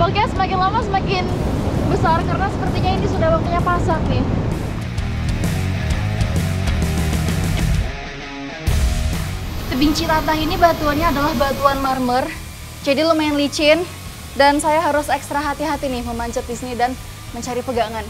Ombaknya semakin lama semakin besar karena sepertinya ini sudah waktunya pasang nih. Tebing Citatah ini batuannya adalah batuan marmer, jadi lumayan licin dan saya harus ekstra hati-hati nih memanjat di sini dan mencari pegangan.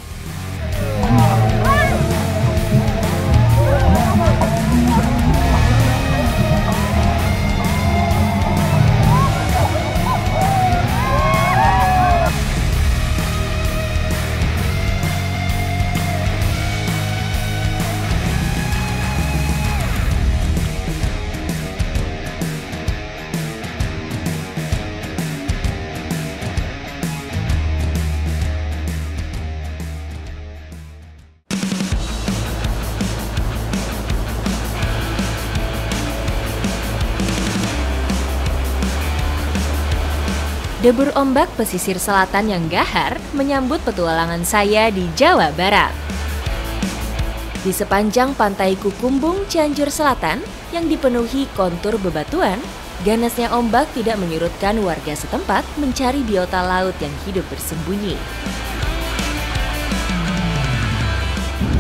Debur ombak pesisir selatan yang gahar menyambut petualangan saya di Jawa Barat. Di sepanjang pantai Kukumbung, Cianjur Selatan yang dipenuhi kontur bebatuan, ganasnya ombak tidak menyurutkan warga setempat mencari biota laut yang hidup bersembunyi.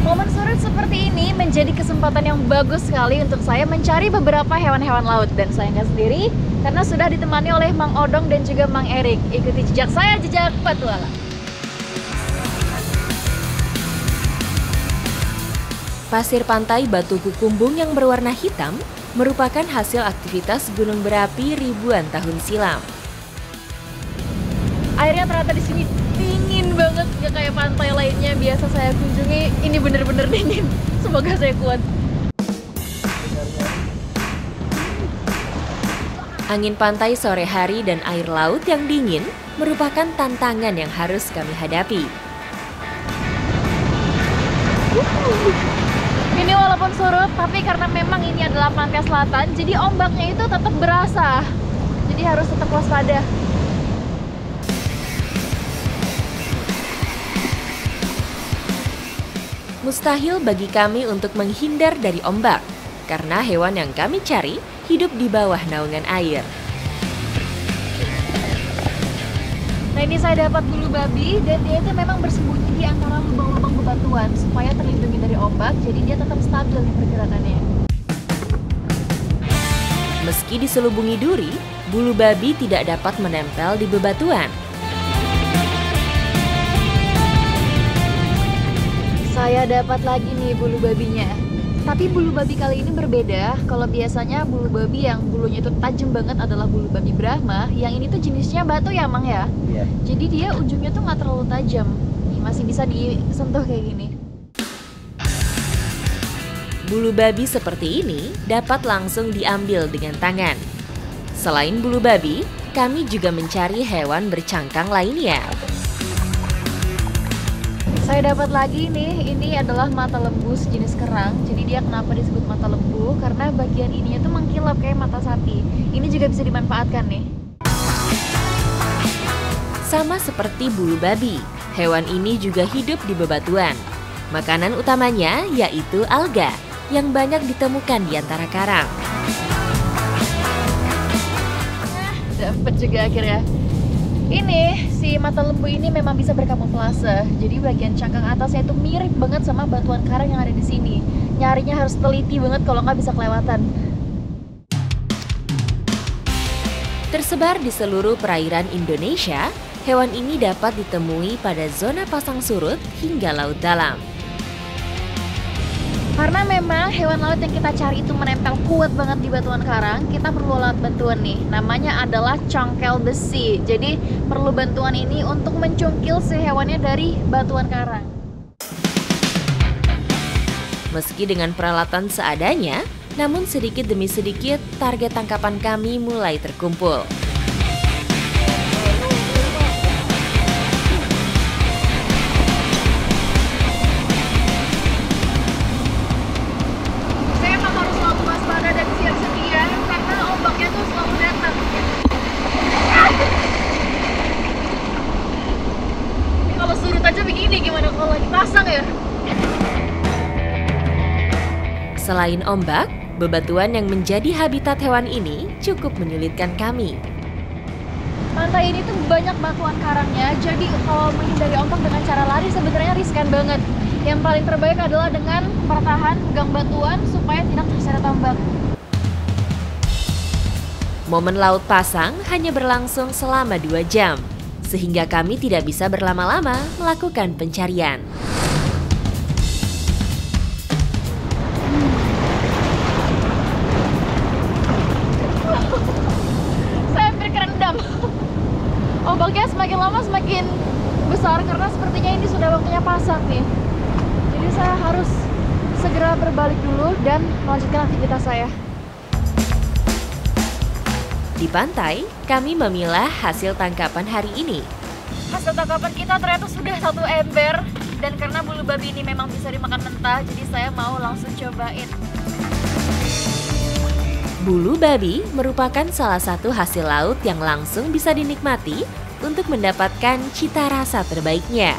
Momen surut seperti ini menjadi kesempatan yang bagus sekali untuk saya mencari beberapa hewan-hewan laut. Dan saya nggak sendiri, karena sudah ditemani oleh Mang Odong dan juga Mang Erik. Ikuti jejak saya, jejak petualang. Pasir pantai Batu Kukumbung yang berwarna hitam merupakan hasil aktivitas gunung berapi ribuan tahun silam. Airnya ternyata di sini dingin banget, gak kayak pantai lainnya biasa saya kunjungi. Ini bener-bener dingin. Semoga saya kuat. Angin pantai sore hari dan air laut yang dingin merupakan tantangan yang harus kami hadapi. Ini walaupun surut, tapi karena memang ini adalah pantai selatan, jadi ombaknya itu tetap berasa. Jadi harus tetap waspada. Mustahil bagi kami untuk menghindar dari ombak, karena hewan yang kami cari hidup di bawah naungan air. Nah, ini saya dapat bulu babi dan dia itu memang bersembunyi di antara lubang-lubang bebatuan supaya terlindungi dari ombak, jadi dia tetap stabil nih pergerakannya. Meski diselubungi duri, bulu babi tidak dapat menempel di bebatuan. Saya dapat lagi nih bulu babinya. Tapi bulu babi kali ini berbeda. Kalau biasanya bulu babi yang bulunya itu tajam banget adalah bulu babi Brahma. Yang ini tuh jenisnya batu ya, Mang ya? Iya. Jadi dia ujungnya tuh nggak terlalu tajam. Nih, masih bisa disentuh kayak gini. Bulu babi seperti ini dapat langsung diambil dengan tangan. Selain bulu babi, kami juga mencari hewan bercangkang lainnya. Saya dapat lagi nih, ini adalah mata lembu sejenis kerang. Jadi dia kenapa disebut mata lembu? Karena bagian ininya tuh mengkilap kayak mata sapi. Ini juga bisa dimanfaatkan nih. Sama seperti bulu babi, hewan ini juga hidup di bebatuan. Makanan utamanya yaitu alga yang banyak ditemukan di antara karang. Dapat juga akhirnya. Ini si mata lembu ini memang bisa berkamuflase. Jadi bagian cangkang atasnya itu mirip banget sama batuan karang yang ada di sini. Nyarinya harus teliti banget kalau nggak bisa kelewatan. Tersebar di seluruh perairan Indonesia, hewan ini dapat ditemui pada zona pasang surut hingga laut dalam. Karena memang hewan laut yang kita cari itu menempel kuat banget di batuan karang, kita perlu alat bantuan nih. Namanya adalah congkel besi. Jadi perlu bantuan ini untuk mencungkil si hewannya dari batuan karang. Meski dengan peralatan seadanya, namun sedikit demi sedikit target tangkapan kami mulai terkumpul. Selain ombak, bebatuan yang menjadi habitat hewan ini cukup menyulitkan kami. Pantai ini tuh banyak batuan karangnya, jadi kalau menghindari ombak dengan cara lari sebenarnya riskan banget. Yang paling terbaik adalah dengan bertahan pegang batuan supaya tidak terseret ombak. Momen laut pasang hanya berlangsung selama 2 jam, sehingga kami tidak bisa berlama-lama melakukan pencarian. Saya hampir kerendam. Ombaknya semakin lama semakin besar karena sepertinya ini sudah waktunya pasang nih. Jadi saya harus segera berbalik dulu dan melanjutkan aktivitas saya. Di pantai, kami memilah hasil tangkapan hari ini. Hasil tangkapan kita ternyata sudah 1 ember. Dan karena bulu babi ini memang bisa dimakan mentah, jadi saya mau langsung cobain. Bulu babi merupakan salah satu hasil laut yang langsung bisa dinikmati untuk mendapatkan cita rasa terbaiknya.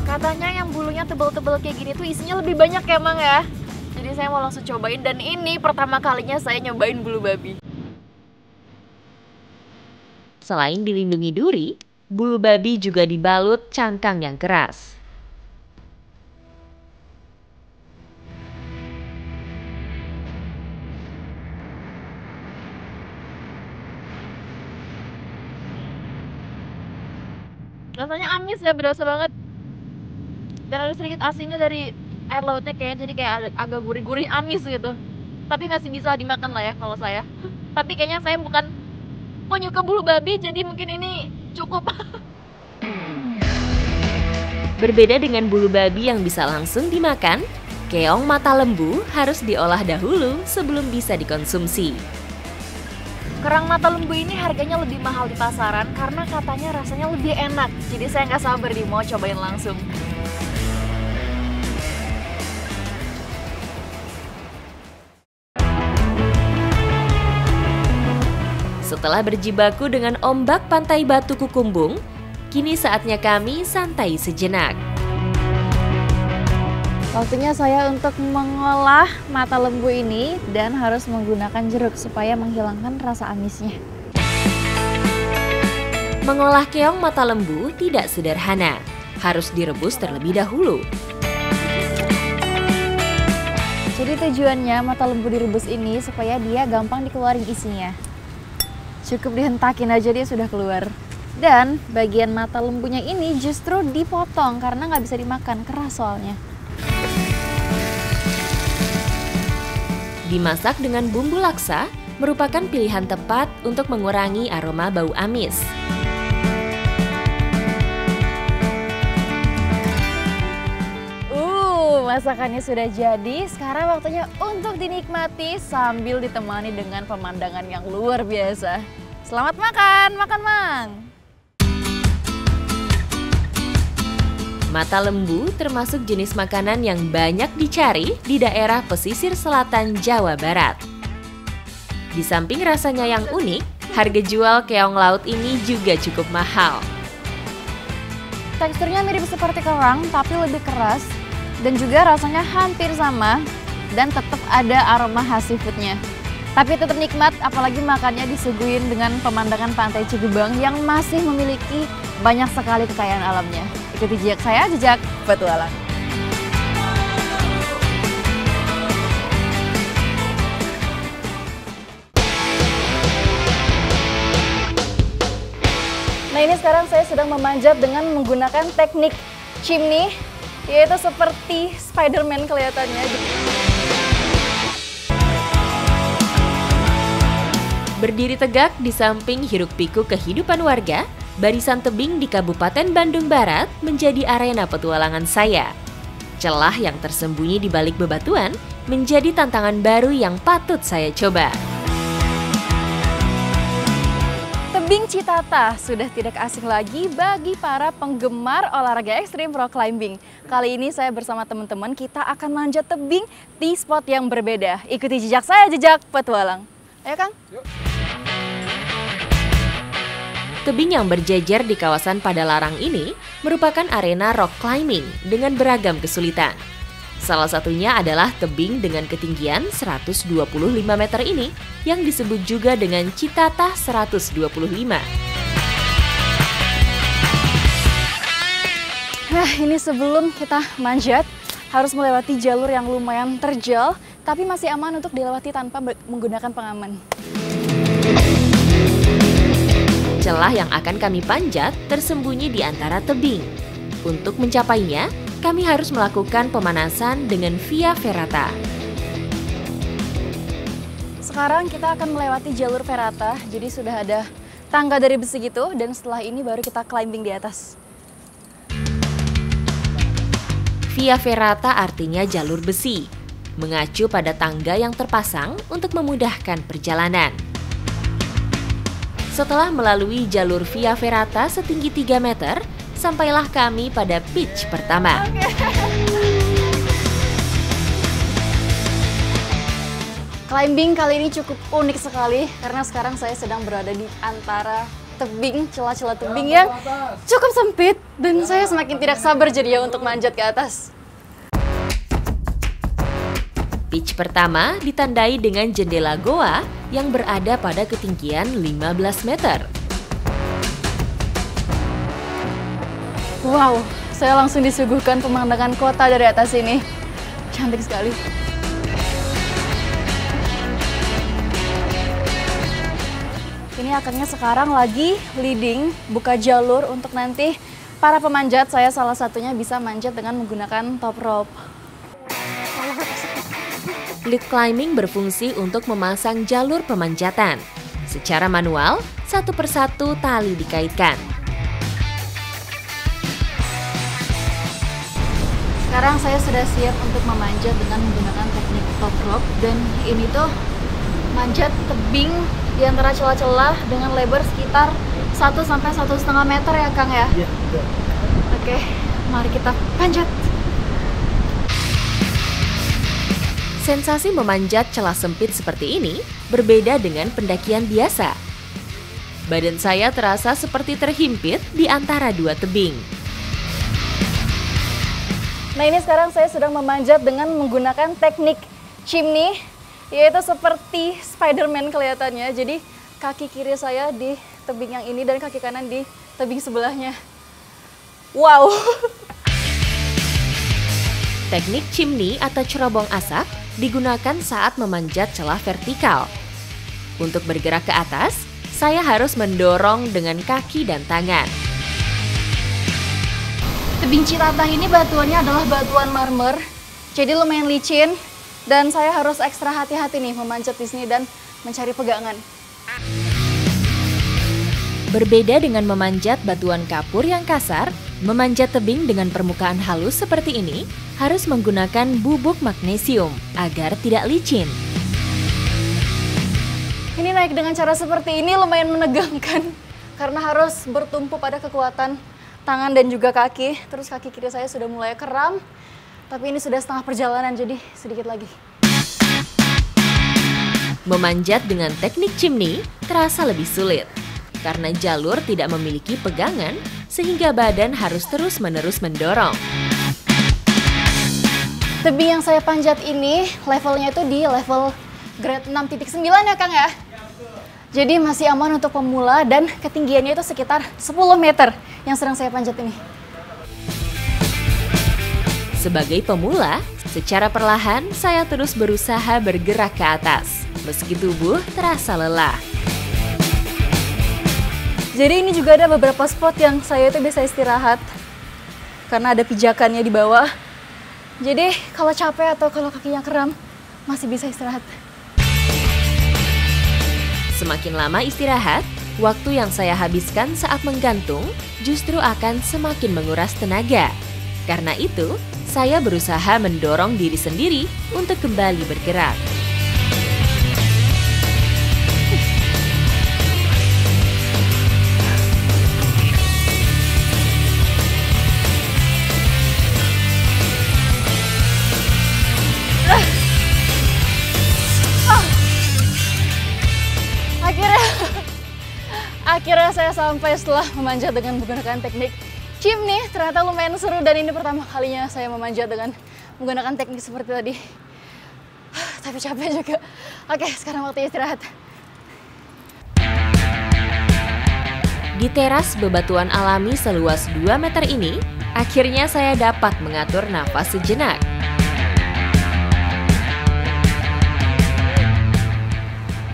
Katanya yang bulunya tebal-tebal kayak gini tuh isinya lebih banyak ya, Mang ya. Jadi saya mau langsung cobain, dan ini pertama kalinya saya nyobain bulu babi. Selain dilindungi duri, bulu babi juga dibalut cangkang yang keras. Rasanya amis ya, berasa banget. Dan ada sedikit asinnya dari air lautnya kayaknya, jadi kayak agak gurih-gurih amis gitu. Tapi masih bisa dimakan lah ya kalau saya. Tapi kayaknya saya bukan penyuka bulu babi, jadi mungkin ini cukup. Berbeda dengan bulu babi yang bisa langsung dimakan, keong mata lembu harus diolah dahulu sebelum bisa dikonsumsi. Kerang mata lembu ini harganya lebih mahal di pasaran karena katanya rasanya lebih enak. Jadi saya nggak sabar nih mau cobain langsung. Setelah berjibaku dengan ombak pantai Batu Kukumbung, kini saatnya kami santai sejenak. Waktunya saya untuk mengolah mata lembu ini dan harus menggunakan jeruk supaya menghilangkan rasa amisnya. Mengolah keong mata lembu tidak sederhana, harus direbus terlebih dahulu. Jadi tujuannya mata lembu direbus ini supaya dia gampang dikeluarin isinya. Cukup dihentakin aja dia sudah keluar. Dan bagian mata lembunya ini justru dipotong karena nggak bisa dimakan, keras soalnya. Dimasak dengan bumbu laksa merupakan pilihan tepat untuk mengurangi aroma bau amis. Masakannya sudah jadi, sekarang waktunya untuk dinikmati sambil ditemani dengan pemandangan yang luar biasa. Selamat makan, makan Mang! Mata lembu termasuk jenis makanan yang banyak dicari di daerah pesisir selatan Jawa Barat. Di samping rasanya yang unik, harga jual keong laut ini juga cukup mahal. Teksturnya mirip seperti kerang, tapi lebih keras. Dan juga rasanya hampir sama dan tetap ada aroma khas seafoodnya. Tapi tetap nikmat, apalagi makannya disuguhin dengan pemandangan pantai Cigebang yang masih memiliki banyak sekali kekayaan alamnya. Ikuti jejak saya, jejak petualang. Nah ini sekarang saya sedang memanjat dengan menggunakan teknik chimney, yaitu seperti Spider-Man kelihatannya. Berdiri tegak di samping hiruk-pikuk kehidupan warga, barisan tebing di Kabupaten Bandung Barat menjadi arena petualangan saya. Celah yang tersembunyi di balik bebatuan menjadi tantangan baru yang patut saya coba. Tebing Citata sudah tidak asing lagi bagi para penggemar olahraga ekstrim rock climbing. Kali ini saya bersama teman-teman kita akan manjat tebing di spot yang berbeda. Ikuti jejak saya, jejak petualang. Ayo Kang. Yuk. Tebing yang berjejer di kawasan Padalarang ini merupakan arena rock climbing dengan beragam kesulitan. Salah satunya adalah tebing dengan ketinggian 125 meter ini yang disebut juga dengan Citatah 125. Nah, ini sebelum kita manjat harus melewati jalur yang lumayan terjal, tapi masih aman untuk dilewati tanpa menggunakan pengaman. Celah yang akan kami panjat tersembunyi di antara tebing. Untuk mencapainya, kami harus melakukan pemanasan dengan via ferrata. Sekarang kita akan melewati jalur ferrata, jadi sudah ada tangga dari besi gitu, dan setelah ini baru kita climbing di atas. Via ferrata artinya jalur besi, mengacu pada tangga yang terpasang untuk memudahkan perjalanan. Setelah melalui jalur via ferrata setinggi 3 meter, sampailah kami pada pitch pertama. Climbing kali ini cukup unik sekali, karena sekarang saya sedang berada di antara tebing, celah-celah tebing yang cukup sempit, dan saya semakin tidak sabar jadinya untuk manjat ke atas. Pitch pertama ditandai dengan jendela goa yang berada pada ketinggian 15 meter. Wow, saya langsung disuguhkan pemandangan kota dari atas ini. Cantik sekali. Ini akhirnya sekarang lagi leading, buka jalur untuk nanti para pemanjat, saya salah satunya bisa manjat dengan menggunakan top rope. Lead climbing berfungsi untuk memasang jalur pemanjatan. Secara manual, satu persatu tali dikaitkan. Sekarang saya sudah siap untuk memanjat dengan menggunakan teknik top rope, dan ini tuh manjat tebing di antara celah-celah dengan lebar sekitar 1 sampai 1,5 meter ya Kang ya? Iya, betul. Oke, mari kita panjat. Sensasi memanjat celah sempit seperti ini berbeda dengan pendakian biasa. Badan saya terasa seperti terhimpit di antara dua tebing. Nah, ini sekarang saya sedang memanjat dengan menggunakan teknik chimney, yaitu seperti Spider-Man kelihatannya. Jadi kaki kiri saya di tebing yang ini dan kaki kanan di tebing sebelahnya. Wow! Teknik chimney atau cerobong asap digunakan saat memanjat celah vertikal. Untuk bergerak ke atas, saya harus mendorong dengan kaki dan tangan. Tebing Citatah ini batuannya adalah batuan marmer, jadi lumayan licin, dan saya harus ekstra hati-hati nih memanjat di sini dan mencari pegangan. Berbeda dengan memanjat batuan kapur yang kasar, memanjat tebing dengan permukaan halus seperti ini harus menggunakan bubuk magnesium agar tidak licin. Ini naik dengan cara seperti ini lumayan menegangkan, karena harus bertumpu pada kekuatan tangan dan juga kaki. Terus kaki kiri saya sudah mulai kram, tapi ini sudah setengah perjalanan, jadi sedikit lagi. Memanjat dengan teknik chimney terasa lebih sulit, karena jalur tidak memiliki pegangan sehingga badan harus terus-menerus mendorong. Tebing yang saya panjat ini levelnya itu di level grade 6.9 ya Kang ya? Jadi masih aman untuk pemula dan ketinggiannya itu sekitar 10 meter yang sedang saya panjat ini. Sebagai pemula, secara perlahan saya terus berusaha bergerak ke atas, meski tubuh terasa lelah. Jadi ini juga ada beberapa spot yang saya itu bisa istirahat, karena ada pijakannya di bawah. Jadi kalau capek atau kalau kakinya kram, masih bisa istirahat. Semakin lama istirahat, waktu yang saya habiskan saat menggantung justru akan semakin menguras tenaga. Karena itu, saya berusaha mendorong diri sendiri untuk kembali bergerak. Akhirnya saya sampai setelah memanjat dengan menggunakan teknik chimney. Ternyata lumayan seru dan ini pertama kalinya saya memanjat dengan menggunakan teknik seperti tadi. Tapi capek juga. Oke, sekarang waktu istirahat. Di teras bebatuan alami seluas 2 meter ini, akhirnya saya dapat mengatur nafas sejenak.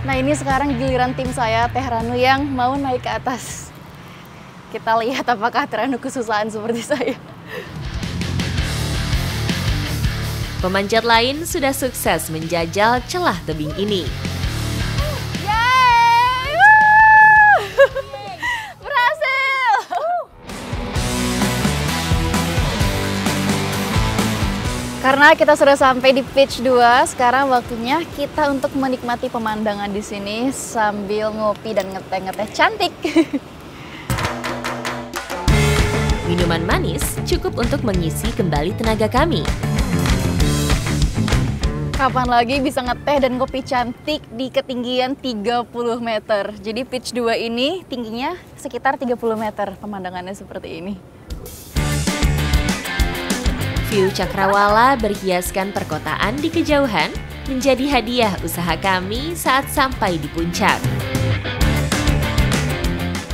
Nah, ini sekarang giliran tim saya, Teh Ranu, yang mau naik ke atas. Kita lihat apakah Teh Ranu kesusahan seperti saya. Pemanjat lain sudah sukses menjajal celah tebing ini. Yeay! Woo! Berhasil! Karena kita sudah sampai di pitch 2, sekarang waktunya kita untuk menikmati pemandangan di sini sambil ngopi dan ngeteh-ngeteh cantik. Minuman manis cukup untuk mengisi kembali tenaga kami. Kapan lagi bisa ngeteh dan kopi cantik di ketinggian 30 meter. Jadi pitch 2 ini tingginya sekitar 30 meter. Pemandangannya seperti ini. View cakrawala berhiaskan perkotaan di kejauhan menjadi hadiah usaha kami saat sampai di puncak.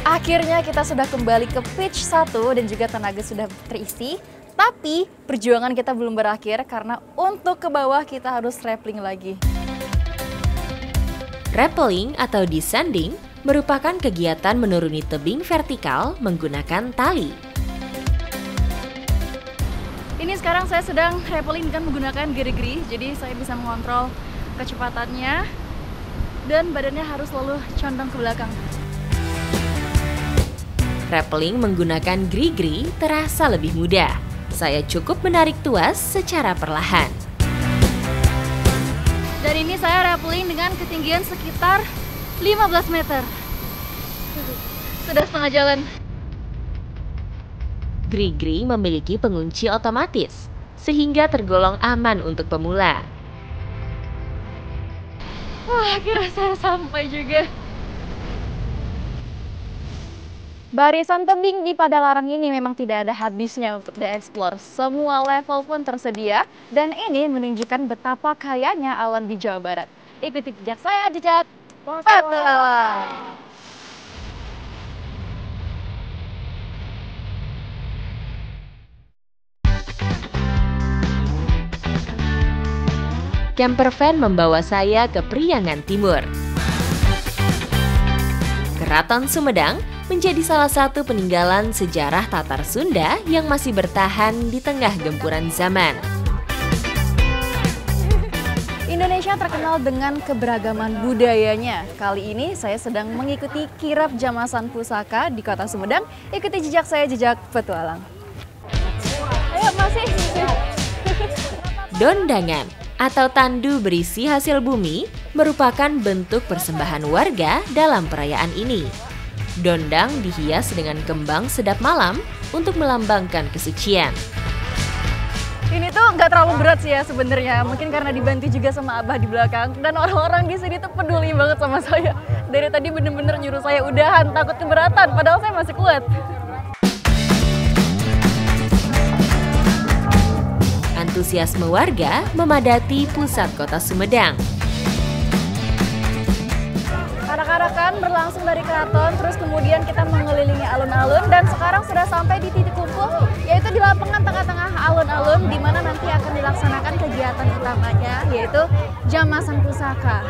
Akhirnya kita sudah kembali ke pitch 1 dan juga tenaga sudah terisi. Tapi perjuangan kita belum berakhir karena untuk ke bawah kita harus rappelling lagi. Rappelling atau descending merupakan kegiatan menuruni tebing vertikal menggunakan tali. Ini sekarang saya sedang rappelling dengan menggunakan gerigi, jadi saya bisa mengontrol kecepatannya dan badannya harus selalu condong ke belakang. Rappelling menggunakan gerigi terasa lebih mudah. Saya cukup menarik tuas secara perlahan. Dan ini saya rappelling dengan ketinggian sekitar 15 meter. Sudah setengah jalan. Gerigi memiliki pengunci otomatis, sehingga tergolong aman untuk pemula. Wah, akhirnya saya sampai juga. Barisan tebing di Padalarang ini memang tidak ada habisnya untuk dieksplor. Semua level pun tersedia dan ini menunjukkan betapa kayanya alam di Jawa Barat. Ikuti jejak saya, jejak Padalarang. Camper van membawa saya ke Priangan Timur. Keraton Sumedang menjadi salah satu peninggalan sejarah Tatar Sunda yang masih bertahan di tengah gempuran zaman. Indonesia terkenal dengan keberagaman budayanya. Kali ini saya sedang mengikuti kirap Jamasan Pusaka di Kota Sumedang. Ikuti jejak saya, jejak petualang. Ayo, masih. Dondangan atau tandu berisi hasil bumi merupakan bentuk persembahan warga dalam perayaan ini. Dondang dihias dengan kembang sedap malam untuk melambangkan kesucian. Ini tuh nggak terlalu berat sih ya sebenarnya. Mungkin karena dibantu juga sama Abah di belakang. Dan orang-orang di sini tuh peduli banget sama saya. Dari tadi bener-bener nyuruh saya udahan, takut keberatan. Padahal saya masih kuat. Antusiasme warga memadati pusat kota Sumedang. Arak-arakan berlangsung dari keraton, terus kemudian kita mengelilingi alun-alun dan sekarang sudah sampai di titik kumpul, yaitu di lapangan tengah-tengah alun-alun di mana nanti akan dilaksanakan kegiatan utamanya, yaitu Jamasan Pusaka.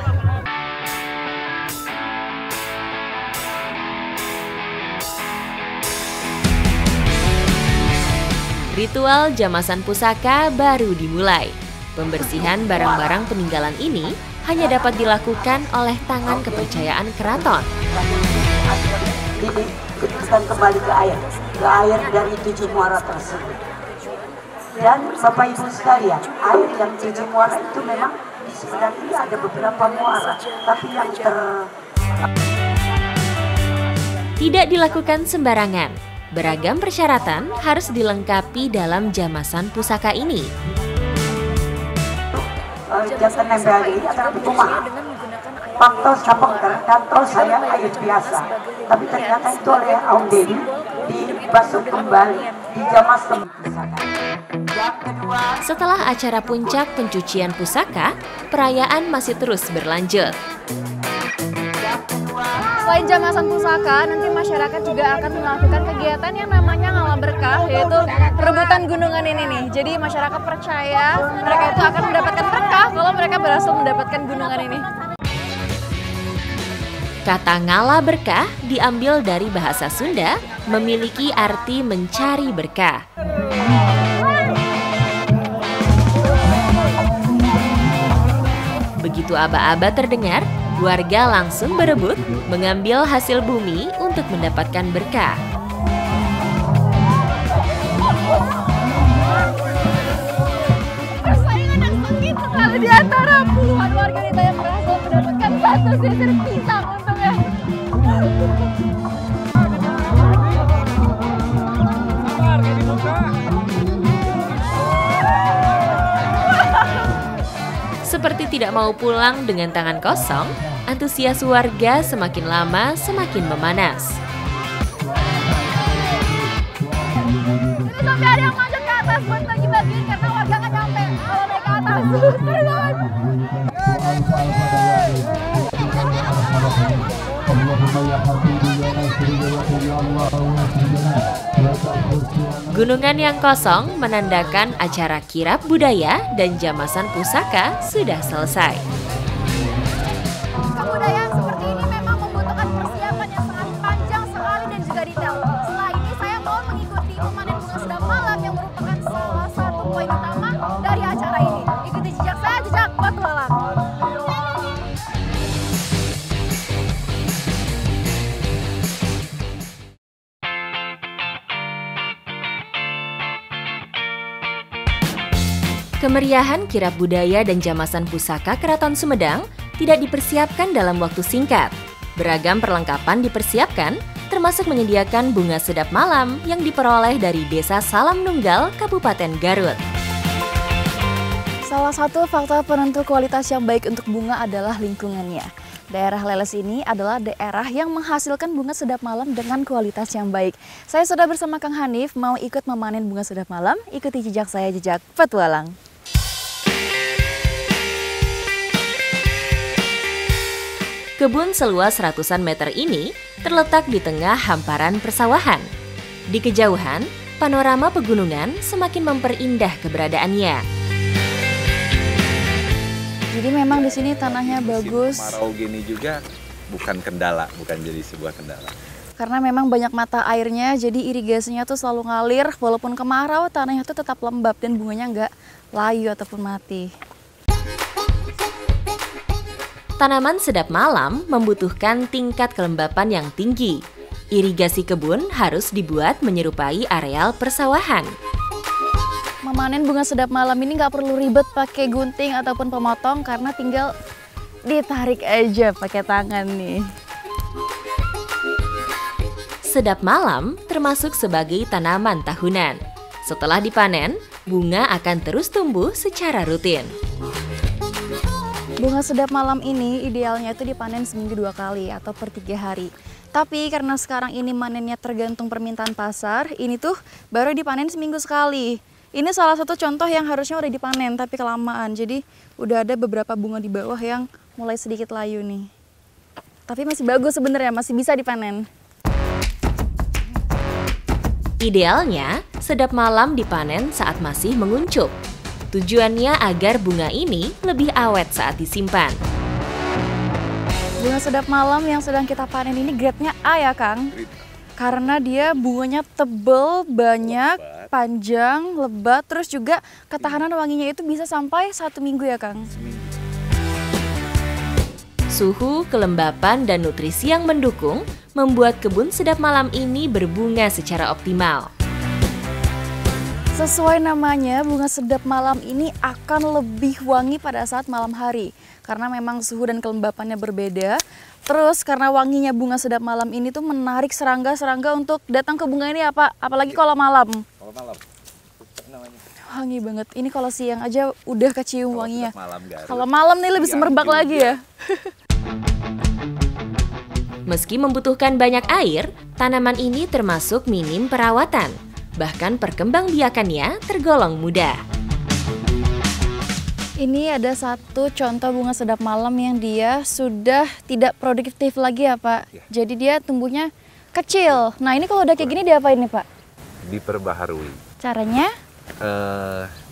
Ritual Jamasan Pusaka baru dimulai. Pembersihan barang-barang peninggalan ini hanya dapat dilakukan oleh tangan kepercayaan keraton. Kita kembali ke air dari 7 muara tersebut. Dan Bapak Ibu sekalian, air yang 7 muara itu memang di Sumedang ini ada beberapa muara, tapi yang tidak dilakukan sembarangan. Beragam persyaratan harus dilengkapi dalam Jamasan Pusaka ini. jangan nempel ini atau kumaha. Pantos kapeng kantos saya air biasa, tapi ternyata itu oleh Om Deddy dibasuh kembali, dijamas kembali. Yang kedua, Setelah acara puncak pencucian pusaka, perayaan masih terus berlanjut. Selain jamasan pusaka, nanti masyarakat juga akan melakukan kegiatan yang namanya ngalah berkah, yaitu rebutan gunungan ini nih. Jadi masyarakat percaya mereka itu akan mendapatkan berkah kalau mereka berhasil mendapatkan gunungan ini. Kata ngalah berkah diambil dari bahasa Sunda, memiliki arti mencari berkah. Begitu aba-aba terdengar, warga langsung berebut mengambil hasil bumi untuk mendapatkan berkah. Persaingan yang sengit sekali di antara puluhan warga kita yang berhasil mendapatkan satu sisir pisang untungnya. Seperti tidak mau pulang dengan tangan kosong, antusias warga semakin lama semakin memanas. Sampai ada yang manjat ke atas buat bagi-bagiin karena warga nggak nyampe kalau naik ke atas. Seru banget. Gunungan yang kosong menandakan acara kirap budaya dan jamasan pusaka sudah selesai. Kebudayaan seperti ini memang membutuhkan persiapan yang sangat panjang sekali dan juga detail. Setelah ini saya mau mengikuti pemanen bunga sedap malam yang merupakan salah satu poin utama dari acara ini. Ikuti jejak saya, jejak petualang. Kemeriahan kirap budaya dan jamasan pusaka Keraton Sumedang tidak dipersiapkan dalam waktu singkat. Beragam perlengkapan dipersiapkan, termasuk menyediakan bunga sedap malam yang diperoleh dari Desa Salam Nunggal, Kabupaten Garut. Salah satu faktor penentu kualitas yang baik untuk bunga adalah lingkungannya. Daerah Leles ini adalah daerah yang menghasilkan bunga sedap malam dengan kualitas yang baik. Saya sudah bersama Kang Hanif mau ikut memanen bunga sedap malam. Ikuti jejak saya, jejak petualang. Kebun seluas ratusan meter ini terletak di tengah hamparan persawahan. Di kejauhan, panorama pegunungan semakin memperindah keberadaannya. Jadi memang di sini tanahnya bagus. Kemarau gini juga bukan kendala, bukan jadi sebuah kendala. Karena memang banyak mata airnya, jadi irigasinya tuh selalu ngalir. Walaupun kemarau, tanahnya tuh tetap lembab dan bunganya nggak layu ataupun mati. Tanaman sedap malam membutuhkan tingkat kelembapan yang tinggi. Irigasi kebun harus dibuat menyerupai areal persawahan. Memanen bunga sedap malam ini nggak perlu ribet pakai gunting ataupun pemotong karena tinggal ditarik aja pakai tangan nih. Sedap malam termasuk sebagai tanaman tahunan. Setelah dipanen, bunga akan terus tumbuh secara rutin. Bunga sedap malam ini idealnya itu dipanen seminggu 2 kali atau per 3 hari. Tapi karena sekarang ini manennya tergantung permintaan pasar, ini tuh baru dipanen seminggu sekali. Ini salah satu contoh yang harusnya udah dipanen tapi kelamaan. Jadi udah ada beberapa bunga di bawah yang mulai sedikit layu nih. Tapi masih bagus sebenarnya, masih bisa dipanen. Idealnya, sedap malam dipanen saat masih menguncup. Tujuannya agar bunga ini lebih awet saat disimpan. Bunga sedap malam yang sedang kita panen ini grade-nya A ya, Kang? Karena dia bunganya tebel, banyak, panjang, lebat, terus juga ketahanan wanginya itu bisa sampai 1 minggu ya, Kang? Suhu, kelembapan, dan nutrisi yang mendukung membuat kebun sedap malam ini berbunga secara optimal. Sesuai namanya, bunga sedap malam ini akan lebih wangi pada saat malam hari. Karena memang suhu dan kelembapannya berbeda. Terus karena wanginya bunga sedap malam ini tuh menarik serangga-serangga untuk datang ke bunga ini apalagi kalau malam. Kalau malam, namanya. Wangi banget. Ini kalau siang aja udah kecium wanginya. Malam, Kalau malam nih lebih semerbak lagi ya. Meski membutuhkan banyak air, tanaman ini termasuk minim perawatan. Bahkan perkembangbiakannya tergolong mudah. Ini ada satu contoh bunga sedap malam yang dia sudah tidak produktif lagi ya Pak. Jadi dia tumbuhnya kecil. Nah ini kalau udah kayak gini diapain nih Pak? Diperbaharui. Caranya?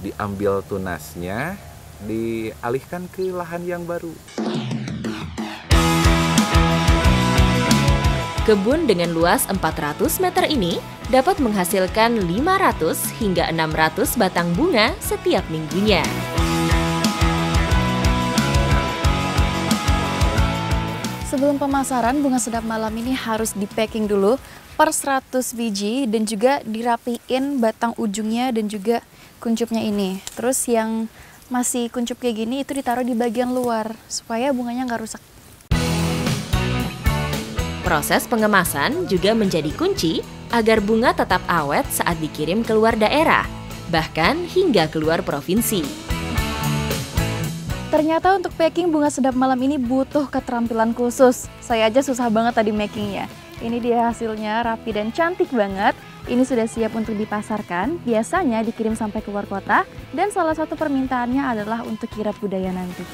Diambil tunasnya, dialihkan ke lahan yang baru. Kebun dengan luas 400 meter ini dapat menghasilkan 500 hingga 600 batang bunga setiap minggunya. Sebelum pemasaran, bunga sedap malam ini harus di-packing dulu per 100 biji dan juga dirapiin batang ujungnya dan juga kuncupnya ini. Terus yang masih kuncup kayak gini itu ditaruh di bagian luar supaya bunganya nggak rusak. Proses pengemasan juga menjadi kunci agar bunga tetap awet saat dikirim keluar daerah, bahkan hingga keluar provinsi. Ternyata untuk packing bunga sedap malam ini butuh keterampilan khusus. Saya aja susah banget tadi makingnya. Ini dia hasilnya, rapi dan cantik banget. Ini sudah siap untuk dipasarkan, biasanya dikirim sampai keluar kota, dan salah satu permintaannya adalah untuk kirap budaya nanti.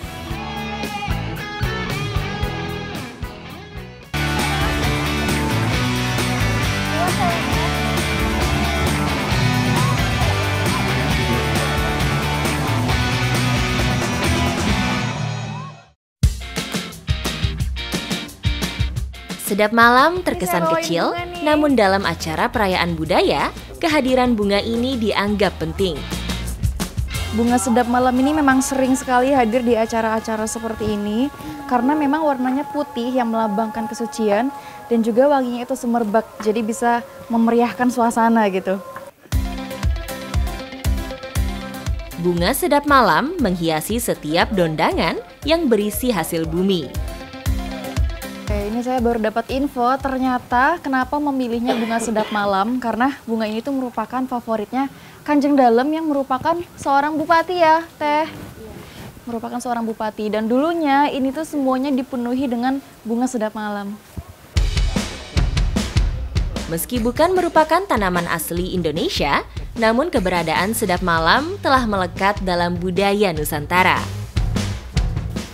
Sedap malam terkesan kecil, namun dalam acara perayaan budaya, kehadiran bunga ini dianggap penting. Bunga sedap malam ini memang sering sekali hadir di acara-acara seperti ini karena memang warnanya putih yang melambangkan kesucian dan juga wanginya itu semerbak, jadi bisa memeriahkan suasana gitu. Bunga sedap malam menghiasi setiap dondangan yang berisi hasil bumi. Oke, ini saya baru dapat info, ternyata kenapa memilihnya bunga sedap malam, karena bunga ini tuh merupakan favoritnya Kanjeng Dalem yang merupakan seorang bupati ya, Teh. Merupakan seorang bupati, dan dulunya ini tuh semuanya dipenuhi dengan bunga sedap malam. Meski bukan merupakan tanaman asli Indonesia, namun keberadaan sedap malam telah melekat dalam budaya Nusantara.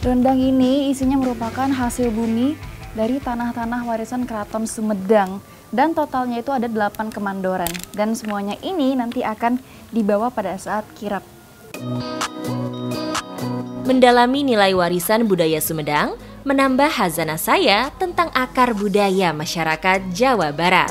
Dondang ini isinya merupakan hasil bumi dari tanah-tanah warisan Keraton Sumedang, dan totalnya itu ada 8 kemandoran, dan semuanya ini nanti akan dibawa pada saat kirap. Mendalami nilai warisan budaya Sumedang menambah hazanah saya tentang akar budaya masyarakat Jawa Barat.